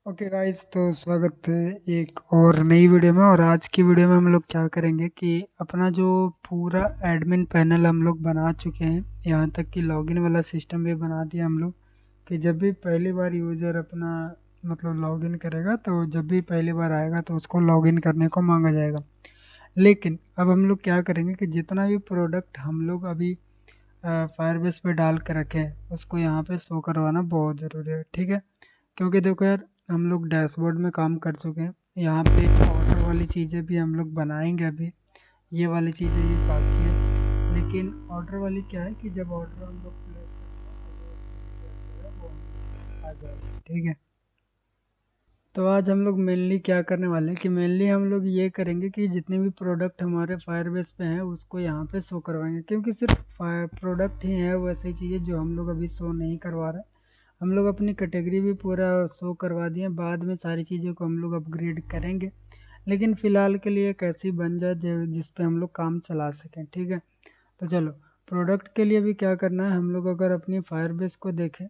Okay guys, तो स्वागत है एक और नई वीडियो में। और आज की वीडियो में हम लोग क्या करेंगे कि अपना जो पूरा एडमिन पैनल हम लोग बना चुके हैं, यहाँ तक कि लॉगिन वाला सिस्टम भी बना दिया हम लोग कि जब भी पहली बार यूज़र अपना मतलब लॉगिन करेगा तो जब भी पहली बार आएगा तो उसको लॉगिन करने को मांगा जाएगा। लेकिन अब हम लोग क्या करेंगे कि जितना भी प्रोडक्ट हम लोग अभी फायरबेस पे डाल के रखे हैं उसको यहाँ पे शो करवाना बहुत ज़रूरी है, ठीक है। क्योंकि देखो यार, हम लोग डैशबोर्ड में काम कर चुके हैं। यहाँ पे ऑर्डर वाली चीज़ें भी हम लोग बनाएंगे अभी, ये वाली चीज़ें भी बाकी है। लेकिन ऑर्डर वाली क्या है कि जब ऑर्डर हम लोग प्लेस करेंगे तो वो आ जाएगा, ठीक है। तो आज हम लोग मेनली क्या करने वाले हैं कि मेनली हम लोग ये करेंगे कि जितने भी प्रोडक्ट हमारे फायरबेस पे हैं उसको यहाँ पे शो करवाएंगे, क्योंकि सिर्फ प्रोडक्ट ही है वैसी चीज़ें जो हम लोग अभी शो नहीं करवा रहे। हम लोग अपनी कैटेगरी भी पूरा शो करवा दिए, बाद में सारी चीज़ों को हम लोग अपग्रेड करेंगे। लेकिन फ़िलहाल के लिए एक ऐसी बन जाए जिस पे हम लोग काम चला सकें, ठीक है। तो चलो, प्रोडक्ट के लिए भी क्या करना है, हम लोग अगर अपनी फायरबेस को देखें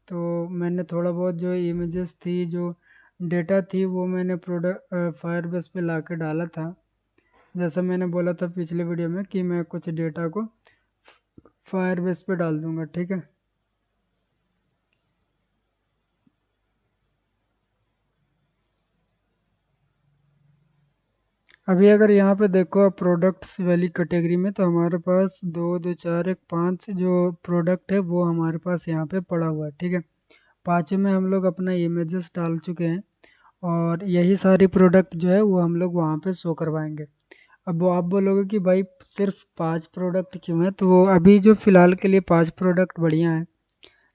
तो मैंने थोड़ा बहुत जो इमेजेस थी, जो डेटा थी, वो मैंने प्रोडक्ट फायरबेस पे ला के डाला था। जैसा मैंने बोला था पिछले वीडियो में कि मैं कुछ डेटा को फायरबेस पे डाल दूंगा, ठीक है। अभी अगर यहाँ पे देखो आप प्रोडक्ट्स वाली कैटेगरी में, तो हमारे पास दो दो चार एक पांच जो प्रोडक्ट है वो हमारे पास यहाँ पे पड़ा हुआ है, ठीक है। पांचों में हम लोग अपना इमेजेस डाल चुके हैं और यही सारी प्रोडक्ट जो है वो हम लोग वहाँ पे शो करवाएंगे। अब वो आप बोलोगे कि भाई सिर्फ पांच प्रोडक्ट क्यों है, तो अभी जो फ़िलहाल के लिए पांच प्रोडक्ट बढ़िया है।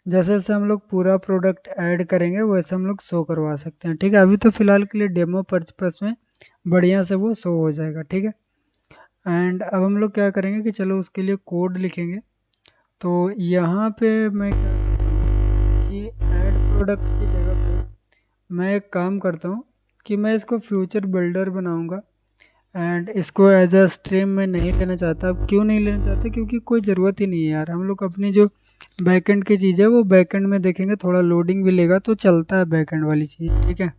जैसे जैसे हम लोग पूरा प्रोडक्ट ऐड करेंगे वैसे हम लोग शो करवा सकते हैं, ठीक है। अभी तो फ़िलहाल के लिए डेमो पर्पस में बढ़िया से वो शो हो जाएगा, ठीक है। एंड अब हम लोग क्या करेंगे कि चलो उसके लिए कोड लिखेंगे। तो यहाँ पे मैं क्या करता हूँ कि ऐड प्रोडक्ट की जगह पे मैं एक काम करता हूँ कि मैं इसको फ्यूचर बिल्डर बनाऊँगा। एंड इसको एज अ स्ट्रीम में नहीं लेना चाहता। अब क्यों नहीं लेना चाहता, क्योंकि कोई ज़रूरत ही नहीं है यार। हम लोग अपनी जो बैकएंड की चीज़ है वो बैकएंड में देखेंगे, थोड़ा लोडिंग भी लेगा तो चलता है बैकएंड वाली चीज़, ठीक है।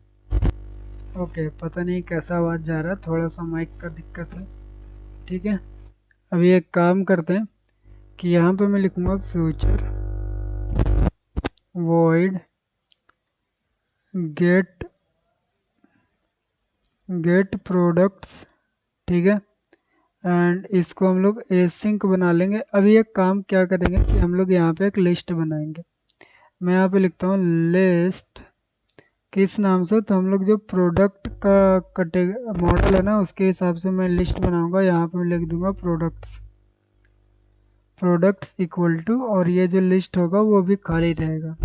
ओके, पता नहीं कैसा आवाज़ जा रहा है, थोड़ा सा माइक का दिक्कत है, ठीक है। अभी एक काम करते हैं कि यहाँ पे मैं लिखूँगा future void get get products, ठीक है। एंड इसको हम लोग एसिंक बना लेंगे। अभी एक काम क्या करेंगे कि हम लोग यहाँ पे एक लिस्ट बनाएंगे। मैं यहाँ पे लिखता हूँ लिस्ट, किस नाम से, तो हम लोग जो प्रोडक्ट का कटे मॉडल है ना उसके हिसाब से मैं लिस्ट बनाऊंगा। यहाँ पे मैं लिख दूंगा प्रोडक्ट्स इक्वल टू, और ये जो लिस्ट होगा वो भी खाली रहेगा,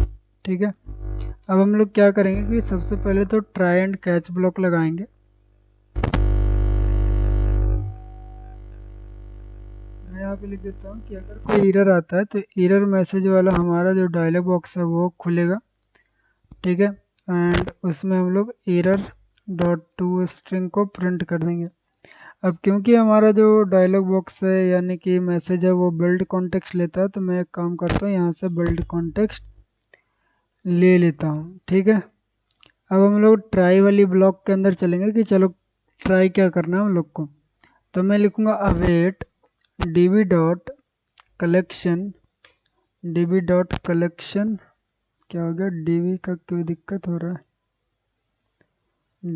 ठीक है। अब हम लोग क्या करेंगे कि सबसे पहले तो ट्राई एंड कैच ब्लॉक लगाएंगे। मैं यहाँ पे लिख देता हूँ कि अगर कोई एरर आता है तो एरर मैसेज वाला हमारा जो डायलॉग बॉक्स है वो खुलेगा, ठीक है। एंड उसमें हम लोग एरर डॉट टू स्ट्रिंग को प्रिंट कर देंगे। अब क्योंकि हमारा जो डायलॉग बॉक्स है यानी कि मैसेज है वो बिल्ड कॉन्टेक्स्ट लेता है, तो मैं एक काम करता हूँ यहाँ से बिल्ड कॉन्टेक्स्ट ले लेता हूँ, ठीक है। अब हम लोग ट्राई वाली ब्लॉक के अंदर चलेंगे कि चलो ट्राई क्या करना है हम लोग को। तो मैं लिखूँगा await dB dot collection, dB dot collection, क्या हो गया, डीबी का क्यों दिक्कत हो रहा है,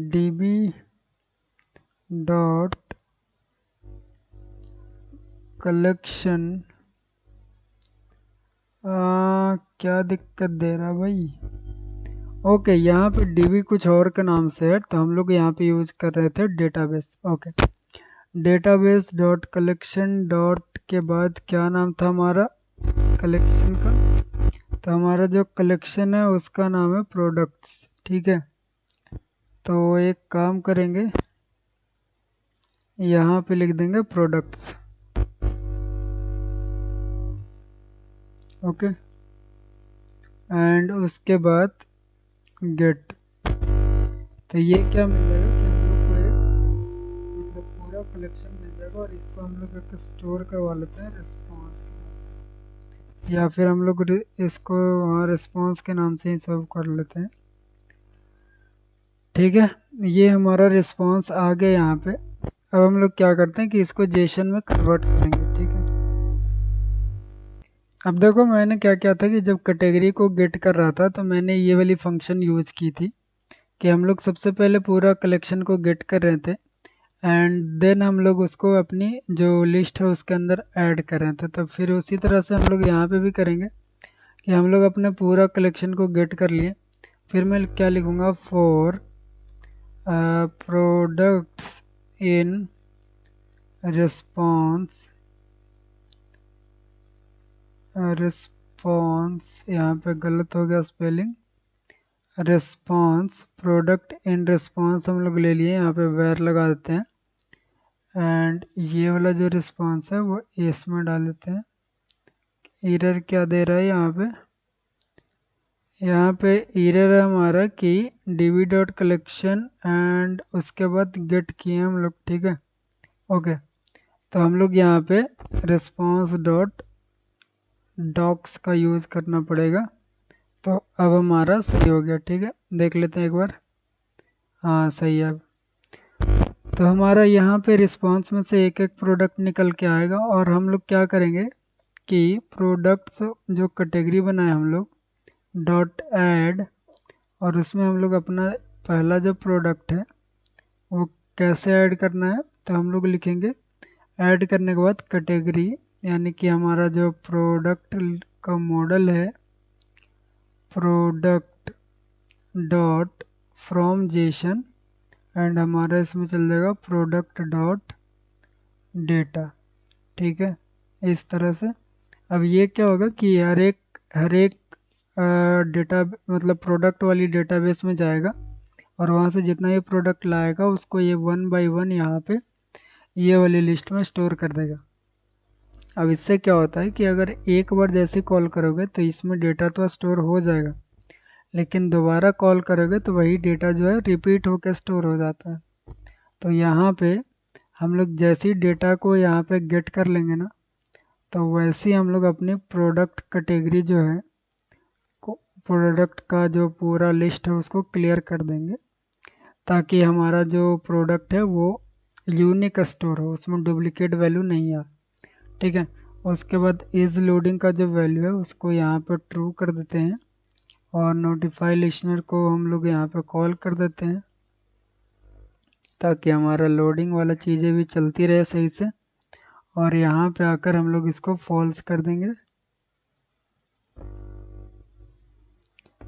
डीबी डॉट कलेक्शन। क्या दिक्कत दे रहा है भाई। ओके, यहाँ पे डीबी कुछ और के नाम से है, तो हम लोग यहाँ पे यूज़ कर रहे थे database. Okay, database dot collection dot के बाद क्या नाम था हमारा कलेक्शन का, तो हमारा जो कलेक्शन है उसका नाम है प्रोडक्ट्स, ठीक है। तो एक काम करेंगे, यहाँ पे लिख देंगे प्रोडक्ट्स, ओके। एंड उसके बाद गेट। तो ये क्या मिल जाएगा कि हम लोग को एक मतलब पूरा कलेक्शन मिल जाएगा, और इसको हम लोग एक स्टोर करवा लेते हैं रिस्पॉन्स के नाम से, या फिर हम लोग इसको वहाँ रिस्पॉन्स के नाम से ही सर्व कर लेते हैं। ठीक है, ये हमारा रिस्पांस आ गया यहाँ पे। अब हम लोग क्या करते हैं कि इसको जेसन में कन्वर्ट करेंगे। ठीक है, अब देखो मैंने क्या किया था कि जब कैटेगरी को गेट कर रहा था तो मैंने ये वाली फंक्शन यूज़ की थी कि हम लोग सबसे पहले पूरा कलेक्शन को गेट कर रहे थे एंड देन हम लोग उसको अपनी जो लिस्ट है उसके अंदर ऐड कर रहे थे। तब फिर उसी तरह से हम लोग यहाँ पे भी करेंगे कि हम लोग अपने पूरा कलेक्शन को गेट कर लिए। फिर मैं क्या लिखूँगा, for products in response, response यहाँ पे गलत हो गया spelling, response product in response हम लोग ले लिए, यहाँ पे वेर लगा देते हैं एंड ये वाला जो रिस्पॉन्स है वो एस में डाल देते हैं। एरर क्या दे रहा है यहाँ पे एरर है हमारा कि db डॉट कलेक्शन एंड उसके बाद गेट किए हम लोग। ठीक है, ओके, तो हम लोग यहाँ पे रिस्पॉन्स डॉट डॉक्स का यूज़ करना पड़ेगा। तो अब हमारा सही हो गया। ठीक है, देख लेते हैं एक बार, हाँ सही है। अब तो हमारा यहाँ पे रिस्पॉन्स में से एक एक प्रोडक्ट निकल के आएगा और हम लोग क्या करेंगे कि प्रोडक्ट्स जो कैटेगरी बनाए हम लोग डॉट ऐड, और उसमें हम लोग अपना पहला जो प्रोडक्ट है वो कैसे ऐड करना है, तो हम लोग लिखेंगे ऐड करने के बाद कैटेगरी, यानी कि हमारा जो प्रोडक्ट का मॉडल है product dot from Jason and हमारा इसमें चल जाएगा प्रोडक्ट डॉट डेटा। ठीक है, इस तरह से। अब ये क्या होगा कि हर एक डेटा मतलब प्रोडक्ट वाली डेटाबेस में जाएगा और वहाँ से जितना ये प्रोडक्ट लाएगा उसको ये 1 बाय 1 यहाँ पे ये वाली लिस्ट में स्टोर कर देगा। अब इससे क्या होता है कि अगर एक बार जैसे कॉल करोगे तो इसमें डेटा तो स्टोर हो जाएगा, लेकिन दोबारा कॉल करोगे तो वही डेटा जो है रिपीट होकर स्टोर हो जाता है। तो यहाँ पे हम लोग जैसे ही डेटा को यहाँ पे गेट कर लेंगे ना, तो वैसे ही हम लोग अपनी प्रोडक्ट कैटेगरी जो है प्रोडक्ट का जो पूरा लिस्ट है उसको क्लियर कर देंगे, ताकि हमारा जो प्रोडक्ट है वो यूनिक स्टोर हो, उसमें डुप्लीकेट वैल्यू नहीं आए। ठीक है, उसके बाद इज लोडिंग का जो वैल्यू है उसको यहाँ पर ट्रू कर देते हैं और नोटिफाई लिस्नर को हम लोग यहाँ पे कॉल कर देते हैं ताकि हमारा लोडिंग वाला चीज़ें भी चलती रहे सही से। और यहाँ पे आकर हम लोग इसको फॉल्स कर देंगे।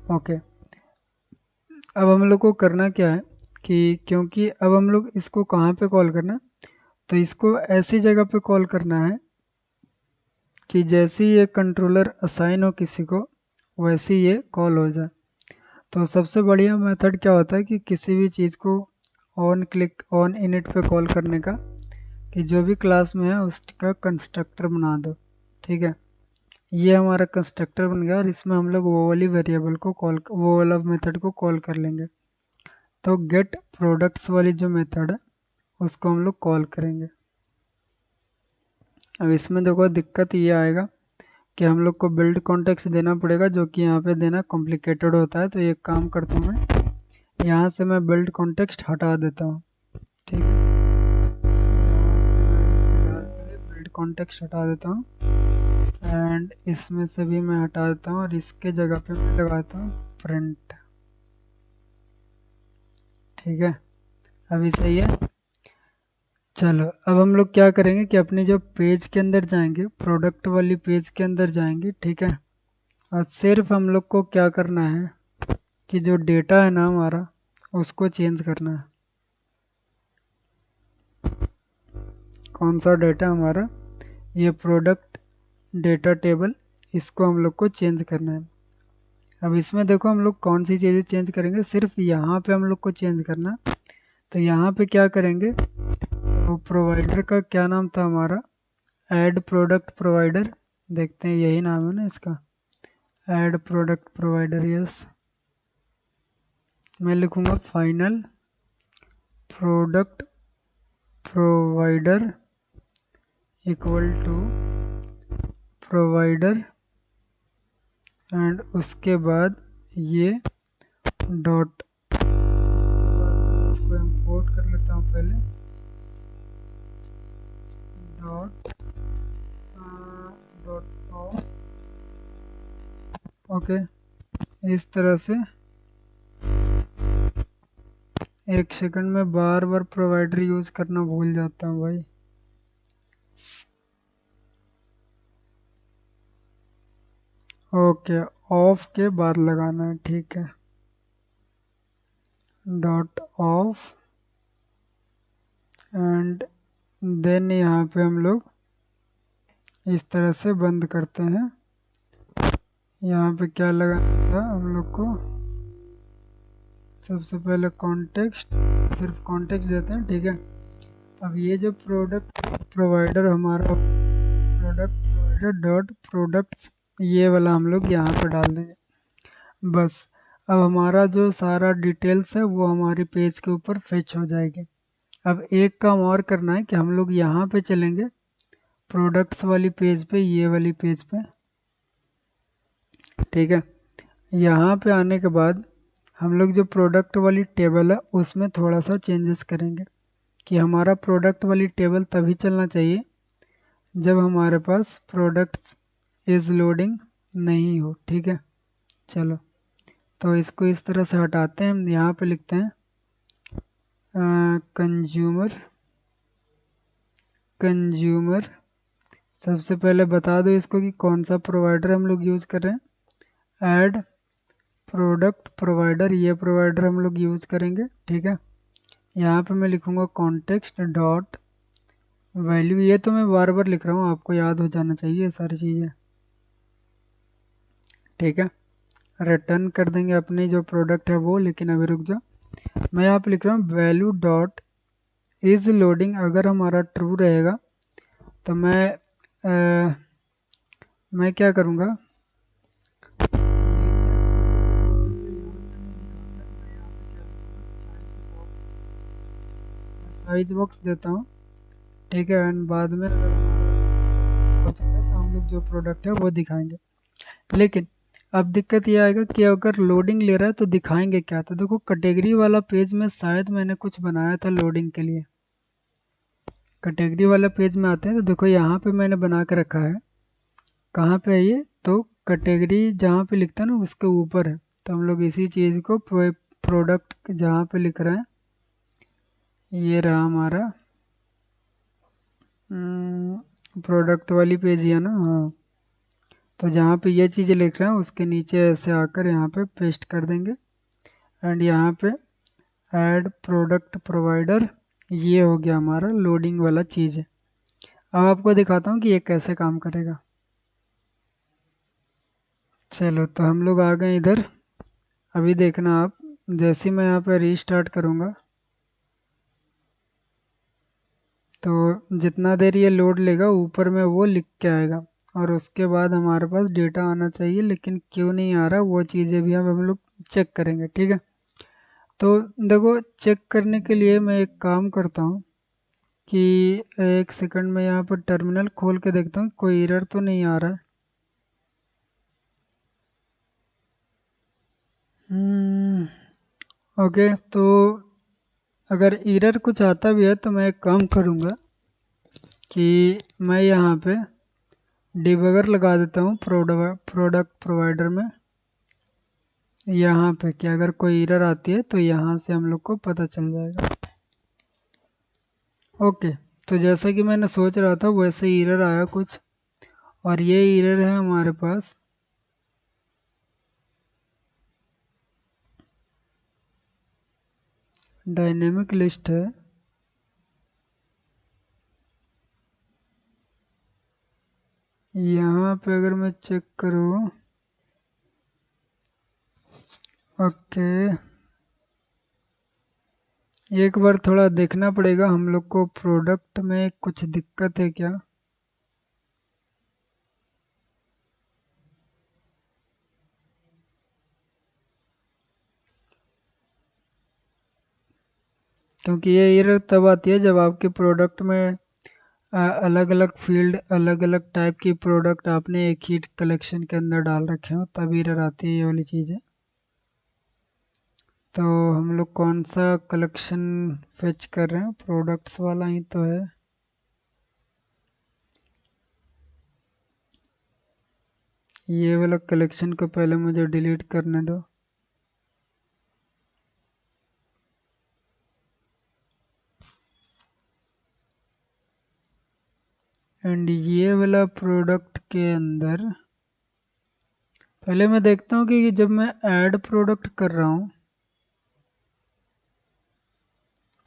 ओके, अब हम लोग को करना क्या है कि क्योंकि अब हम लोग इसको कहाँ पे कॉल करना, तो इसको ऐसी जगह पे कॉल करना है कि जैसे ही ये कंट्रोलर असाइन हो किसी को वैसे ही ये कॉल हो जाए। तो सबसे बढ़िया मेथड क्या होता है कि किसी भी चीज़ को ऑन इनिट पे कॉल करने का, कि जो भी क्लास में है उसका कंस्ट्रक्टर बना दो। ठीक है, ये हमारा कंस्ट्रक्टर बन गया और इसमें हम लोग वो वाली वेरिएबल को वो वाला मेथड को कॉल कर लेंगे। तो गेट प्रोडक्ट्स वाली जो मेथड है उसको हम लोग कॉल करेंगे। अब इसमें देखो दिक्कत ये आएगा कि हम लोग को बिल्ड कॉन्टेक्स्ट देना पड़ेगा, जो कि यहाँ पे देना कॉम्प्लिकेटेड होता है। तो एक काम करता हूँ मैं, यहाँ से मैं बिल्ड कॉन्टेक्स्ट हटा देता हूँ। ठीक है, बिल्ड कॉन्टेक्स्ट हटा देता हूँ एंड इसमें से भी मैं हटा देता हूँ और इसके जगह पे मैं लगाता हूँ प्रिंट। ठीक है, अभी सही है। चलो अब हम लोग क्या करेंगे कि अपने जो पेज के अंदर जाएंगे, प्रोडक्ट वाली पेज के अंदर जाएंगे। ठीक है, और सिर्फ हम लोग को क्या करना है कि जो डेटा है ना हमारा उसको चेंज करना है। कौन सा डेटा हमारा, ये प्रोडक्ट डेटा टेबल, इसको हम लोग को चेंज करना है। अब इसमें देखो हम लोग कौन सी चीज़ें चेंज करेंगे, सिर्फ यहाँ पे हम लोग को चेंज करना। तो यहाँ पे क्या करेंगे, तो प्रोवाइडर का क्या नाम था हमारा, ऐड प्रोडक्ट प्रोवाइडर, देखते हैं यही नाम है ना इसका, ऐड प्रोडक्ट प्रोवाइडर। यस, मैं लिखूँगा final product provider equal to provider and उसके बाद ये डॉट इसको इंपोर्ट कर लेता हूँ पहले। Dot dot of. ओके, इस तरह से। एक सेकंड में बार बार प्रोवाइडर यूज़ करना भूल जाता हूँ भाई। ओके, ऑफ के बाद लगाना है, ठीक है। डॉट ऑफ एंड देन यहाँ पे हम लोग इस तरह से बंद करते हैं। यहाँ पे क्या लगाना था हम लोग को, सबसे पहले कॉन्टेक्स्ट, सिर्फ कॉन्टेक्स्ट देते हैं, ठीक है। अब ये जो प्रोडक्ट प्रोवाइडर हमारा, प्रोडक्ट प्रोवाइडर डॉट प्रोडक्ट्स, ये वाला हम लोग यहाँ पर डाल देंगे बस। अब हमारा जो सारा डिटेल्स है वो हमारे पेज के ऊपर फेच हो जाएगी। अब एक काम और करना है कि हम लोग यहाँ पे चलेंगे प्रोडक्ट्स वाली पेज पे, ये वाली पेज पे, ठीक है। यहाँ पे आने के बाद हम लोग जो प्रोडक्ट वाली टेबल है उसमें थोड़ा सा चेंजेस करेंगे कि हमारा प्रोडक्ट वाली टेबल तभी चलना चाहिए जब हमारे पास प्रोडक्ट्स इज़ लोडिंग नहीं हो, ठीक है। चलो, तो इसको इस तरह से हटाते हैं। हम यहाँ पे लिखते हैं कंज्यूमर। सबसे पहले बता दो इसको कि कौन सा प्रोवाइडर हम लोग यूज़ कर रहे हैं। ऐड प्रोडक्ट प्रोवाइडर, ये प्रोवाइडर हम लोग यूज़ करेंगे, ठीक है। यहाँ पे मैं लिखूँगा कॉन्टेक्स्ट डॉट वैल्यू। ये तो मैं बार बार लिख रहा हूँ, आपको याद हो जाना चाहिए ये सारी चीज़ें, ठीक है। रिटर्न कर देंगे अपनी जो प्रोडक्ट है वो, लेकिन अभी रुक जाओ। मैं यहाँ पे लिख रहा हूँ वैल्यू डॉट इज़ लोडिंग। अगर हमारा ट्रू रहेगा तो मैं क्या करूँगा, साइज बॉक्स देता हूँ, ठीक है। एंड बाद में अगर हमारा तो हम लोग जो प्रोडक्ट है वो दिखाएंगे। लेकिन अब दिक्कत ये आएगा कि अगर लोडिंग ले रहा है तो दिखाएंगे क्या। तो देखो कैटेगरी वाला पेज में शायद मैंने कुछ बनाया था लोडिंग के लिए। कैटेगरी वाला पेज में आते हैं तो देखो यहाँ पे मैंने बना के रखा है। कहाँ पे है ये, तो कैटेगरी जहाँ पे लिखता है ना उसके ऊपर है। तो हम लोग इसी चीज़ को प्रोडक्ट जहाँ पे लिख रहे हैं, ये रहा हमारा प्रोडक्ट वाली पेज है ना, हाँ। तो जहाँ पे ये चीज़ लिख रहे हैं उसके नीचे ऐसे आकर यहाँ पे पेस्ट कर देंगे। एंड यहाँ पे ऐड प्रोडक्ट प्रोवाइडर, ये हो गया हमारा लोडिंग वाला चीज़ है। अब आपको दिखाता हूँ कि ये कैसे काम करेगा। चलो, तो हम लोग आ गए इधर। अभी देखना आप, जैसे मैं यहाँ पे रीस्टार्ट करूँगा तो जितना देर ये लोड लेगा ऊपर में वो लिख के आएगा, और उसके बाद हमारे पास डेटा आना चाहिए। लेकिन क्यों नहीं आ रहा वो चीज़ें भी हम लोग चेक करेंगे, ठीक है। तो देखो, चेक करने के लिए मैं एक काम करता हूँ कि एक सेकंड में यहाँ पर टर्मिनल खोल के देखता हूँ कोई एरर तो नहीं आ रहा है। ओके, तो अगर एरर कुछ आता भी है तो मैं एक काम करूँगा कि मैं यहाँ पे डिबगर लगा देता हूँ प्रोडक्ट प्रोवाइडर में। यहाँ पे कि अगर कोई एरर आती है तो यहाँ से हम लोग को पता चल जाएगा। ओके, तो जैसा कि मैंने सोच रहा था वैसे एरर आया कुछ, और ये एरर है हमारे पास डायनेमिक लिस्ट है। यहाँ पे अगर मैं चेक करूँ, ओके, एक बार थोड़ा देखना पड़ेगा हम लोग को प्रोडक्ट में कुछ दिक्कत है क्या। क्योंकि ये एरर तब आती है जब आपके प्रोडक्ट में अलग अलग फील्ड, अलग अलग टाइप की प्रोडक्ट आपने एक ही कलेक्शन के अंदर डाल रखे हो, तब एरर आती है ये वाली चीज़ें। तो हम लोग कौन सा कलेक्शन फेच कर रहे हैं, प्रोडक्ट्स वाला ही तो है। ये वाला कलेक्शन को पहले मुझे डिलीट करने दो। एंड ये वाला प्रोडक्ट के अंदर पहले मैं देखता हूँ कि जब मैं ऐड प्रोडक्ट कर रहा हूँ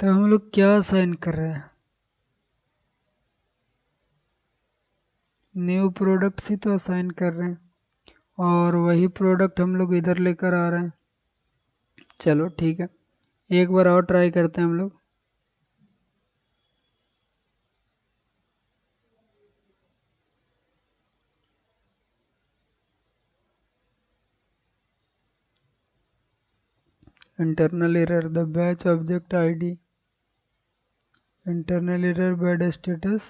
तो हम लोग क्या असाइन कर रहे हैं। न्यू प्रोडक्ट्स ही तो असाइन कर रहे हैं और वही प्रोडक्ट हम लोग इधर लेकर आ रहे हैं। चलो ठीक है, एक बार और ट्राई करते हैं हम लोग। Internal error the batch object ID, internal error bad status.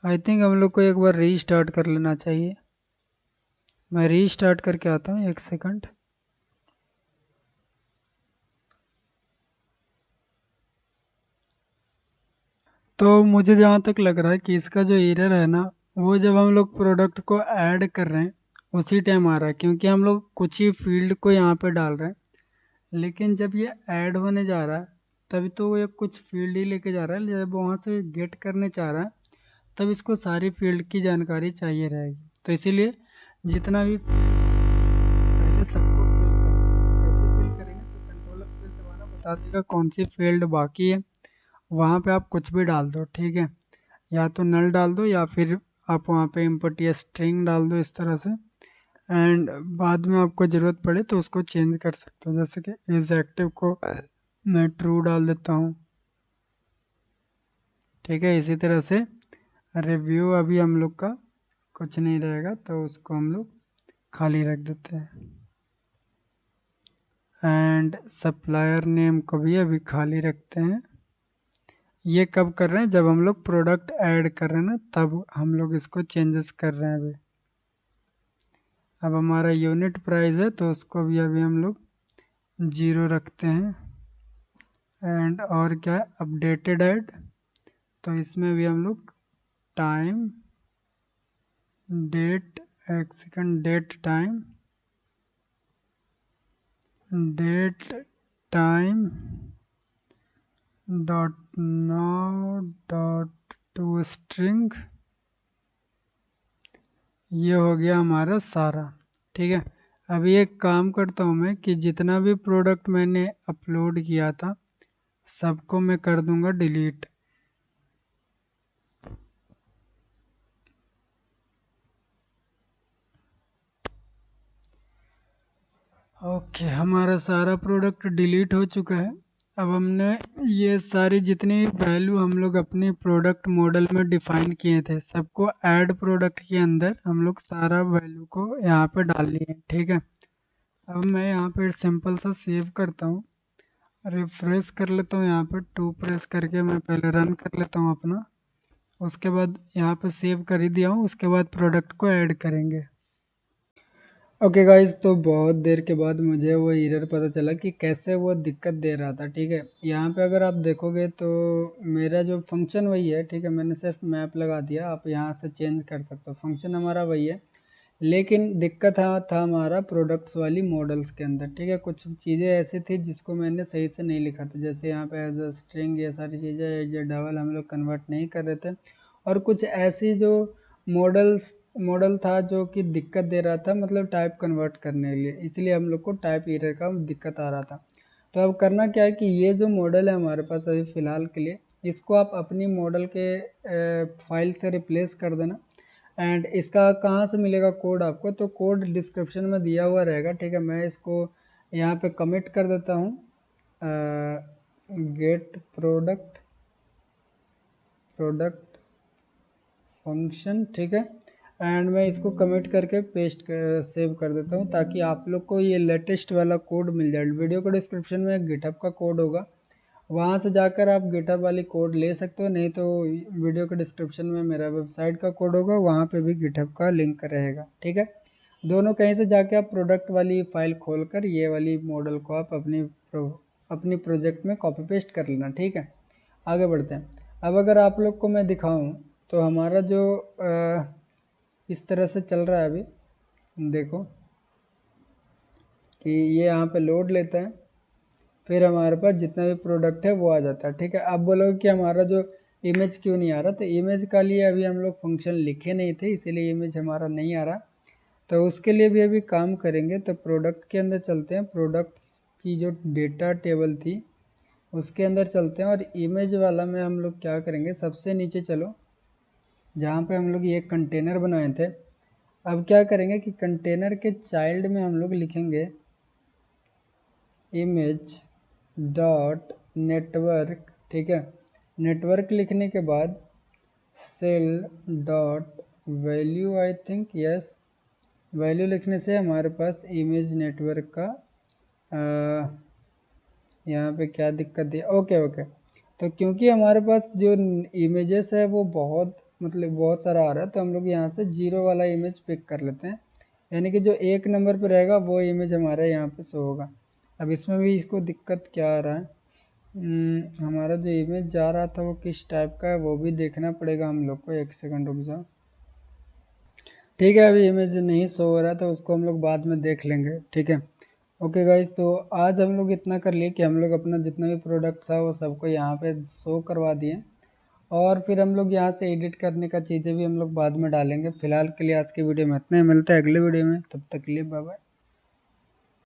I think हम लोग को एक बार रीस्टार्ट कर लेना चाहिए। मैं रीस्टार्ट करके आता हूँ, एक सेकंड। तो मुझे जहाँ तक लग रहा है कि इसका जो एरर है ना, वो जब हम लोग प्रोडक्ट को ऐड कर रहे हैं उसी टाइम आ रहा है, क्योंकि हम लोग कुछ ही फील्ड को यहाँ पे डाल रहे हैं। लेकिन जब ये ऐड होने जा रहा है तभी तो ये कुछ फील्ड ही लेके जा रहा है। जब वहाँ से गेट करने चाह रहा है तब इसको सारी फील्ड की जानकारी चाहिए रहेगी। तो इसीलिए जितना भी पहले सबको फिल करो। तो कैसे फिल करेंगे, तो कंट्रोल स्पेस दबाना बता देगा कौन सी फील्ड बाकी है। वहाँ पे आप कुछ भी डाल दो, ठीक है। या तो नल डाल दो या फिर आप वहाँ पे इनपुट या स्ट्रिंग डाल दो इस तरह से। एंड बाद में आपको ज़रूरत पड़े तो उसको चेंज कर सकते हो, जैसे कि इज एक्टिव को मैं ट्रू डाल देता हूँ, ठीक है। इसी तरह से रिव्यू अभी हम लोग का कुछ नहीं रहेगा तो उसको हम लोग खाली रख देते हैं। एंड सप्लायर नेम को भी अभी खाली रखते हैं। ये कब कर रहे हैं, जब हम लोग प्रोडक्ट ऐड कर रहे हैं ना, तब हम लोग इसको चेंजेस कर रहे हैं अभी। अब हमारा यूनिट प्राइस है तो उसको भी अभी हम लोग 0 रखते हैं। एंड और क्या है, अपडेटेड ऐड, तो इसमें भी हम लोग टाइम डेट, एक second, date time, date time dot now dot to string. ये हो गया हमारा सारा, ठीक है। अभी एक काम करता हूँ मैं कि जितना भी प्रोडक्ट मैंने अपलोड किया था सबको मैं कर दूंगा डिलीट। ओके, हमारा सारा प्रोडक्ट डिलीट हो चुका है। अब हमने ये सारी जितनी वैल्यू हम लोग अपने प्रोडक्ट मॉडल में डिफाइन किए थे सबको ऐड प्रोडक्ट के अंदर हम लोग सारा वैल्यू को यहाँ पे डाल लिए, ठीक है। अब मैं यहाँ पे सिंपल सा सेव करता हूँ, रिफ्रेश कर लेता हूँ। यहाँ पे 2 प्रेस करके मैं पहले रन कर लेता हूँ अपना। उसके बाद यहाँ पे सेव कर ही दिया हूँ, उसके बाद प्रोडक्ट को ऐड करेंगे। ओके गाइस, तो बहुत देर के बाद मुझे वो एरर पता चला कि कैसे वो दिक्कत दे रहा था, ठीक है। यहाँ पे अगर आप देखोगे तो मेरा जो फंक्शन वही है, ठीक है। मैंने सिर्फ मैप लगा दिया, आप यहाँ से चेंज कर सकते हो, फंक्शन हमारा वही है। लेकिन दिक्कत था हमारा प्रोडक्ट्स वाली मॉडल्स के अंदर, ठीक है। कुछ चीज़ें ऐसी थी जिसको मैंने सही से नहीं लिखा था, जैसे यहाँ पे एज अ स्ट्रिंग ये सारी चीज़ें एज अ डबल हम लोग कन्वर्ट नहीं कर रहे थे। और कुछ ऐसी जो मॉडल था जो कि दिक्कत दे रहा था, मतलब टाइप कन्वर्ट करने के लिए, इसलिए हम लोग को टाइप एरर का दिक्कत आ रहा था। तो अब करना क्या है कि ये जो मॉडल है हमारे पास अभी फ़िलहाल के लिए, इसको आप अपनी मॉडल के फाइल से रिप्लेस कर देना। एंड इसका कहाँ से मिलेगा कोड आपको, तो कोड डिस्क्रिप्शन में दिया हुआ रहेगा, ठीक है। मैं इसको यहाँ पे कमिट कर देता हूँ, गेट प्रोडक्ट फंक्शन, ठीक है। एंड मैं इसको कमिट करके सेव कर देता हूँ ताकि आप लोग को ये लेटेस्ट वाला कोड मिल जाए। वीडियो को डिस्क्रिप्शन में गिटहब का कोड होगा, वहाँ से जाकर आप गिटहब वाली कोड ले सकते हो, नहीं तो वीडियो के डिस्क्रिप्शन में मेरा वेबसाइट का कोड होगा, वहाँ पे भी गिटहब का लिंक रहेगा, ठीक है। दोनों कहीं से जाके आप प्रोडक्ट वाली फ़ाइल खोलकर ये वाली मॉडल को आप अपनी प्रोजेक्ट में कॉपी पेस्ट कर लेना, ठीक है। आगे बढ़ते हैं। अब अगर आप लोग को मैं दिखाऊं तो हमारा जो इस तरह से चल रहा है अभी, देखो कि ये यहाँ पे लोड लेता है, फिर हमारे पास जितना भी प्रोडक्ट है वो आ जाता है, ठीक है। आप बोलोगे कि हमारा जो इमेज क्यों नहीं आ रहा, तो इमेज का लिए अभी हम लोग फंक्शन लिखे नहीं थे, इसीलिए इमेज हमारा नहीं आ रहा। तो उसके लिए भी अभी काम करेंगे। तो प्रोडक्ट के अंदर चलते हैं, प्रोडक्ट्स की जो डेटा टेबल थी उसके अंदर चलते हैं, और इमेज वाला में हम लोग क्या करेंगे, सबसे नीचे चलो जहाँ पे हम लोग ये कंटेनर बनाए थे। अब क्या करेंगे कि कंटेनर के चाइल्ड में हम लोग लिखेंगे इमेज डॉट नेटवर्क, ठीक है। नेटवर्क लिखने के बाद cell dot value, I think yes, value लिखने से हमारे पास इमेज नेटवर्क का यहाँ पे क्या दिक्कत है, ओके ओके। तो क्योंकि हमारे पास जो इमेजेस है वो बहुत सारा आ रहा है, तो हम लोग यहाँ से 0 वाला इमेज पिक कर लेते हैं, यानी कि जो 1 नंबर पर रहेगा वो इमेज हमारे यहाँ पे शो होगा। अब इसमें भी इसको दिक्कत क्या आ रहा है, हमारा जो इमेज जा रहा था वो किस टाइप का है वो भी देखना पड़ेगा हम लोग को। 1 सेकंड रुक जाओ, ठीक है। अभी इमेज नहीं शो हो रहा था, उसको हम लोग बाद में देख लेंगे, ठीक है। ओके गाइस, तो आज हम लोग इतना कर लिए कि हम लोग अपना जितना भी प्रोडक्ट था वो सबको यहाँ पे शो करवा दिए, और फिर हम लोग यहाँ से एडिट करने का चीज़ें भी हम लोग बाद में डालेंगे। फिलहाल के लिए आज की वीडियो में इतना ही, मिलता है अगले वीडियो में, तब तक के लिए बाय बाय।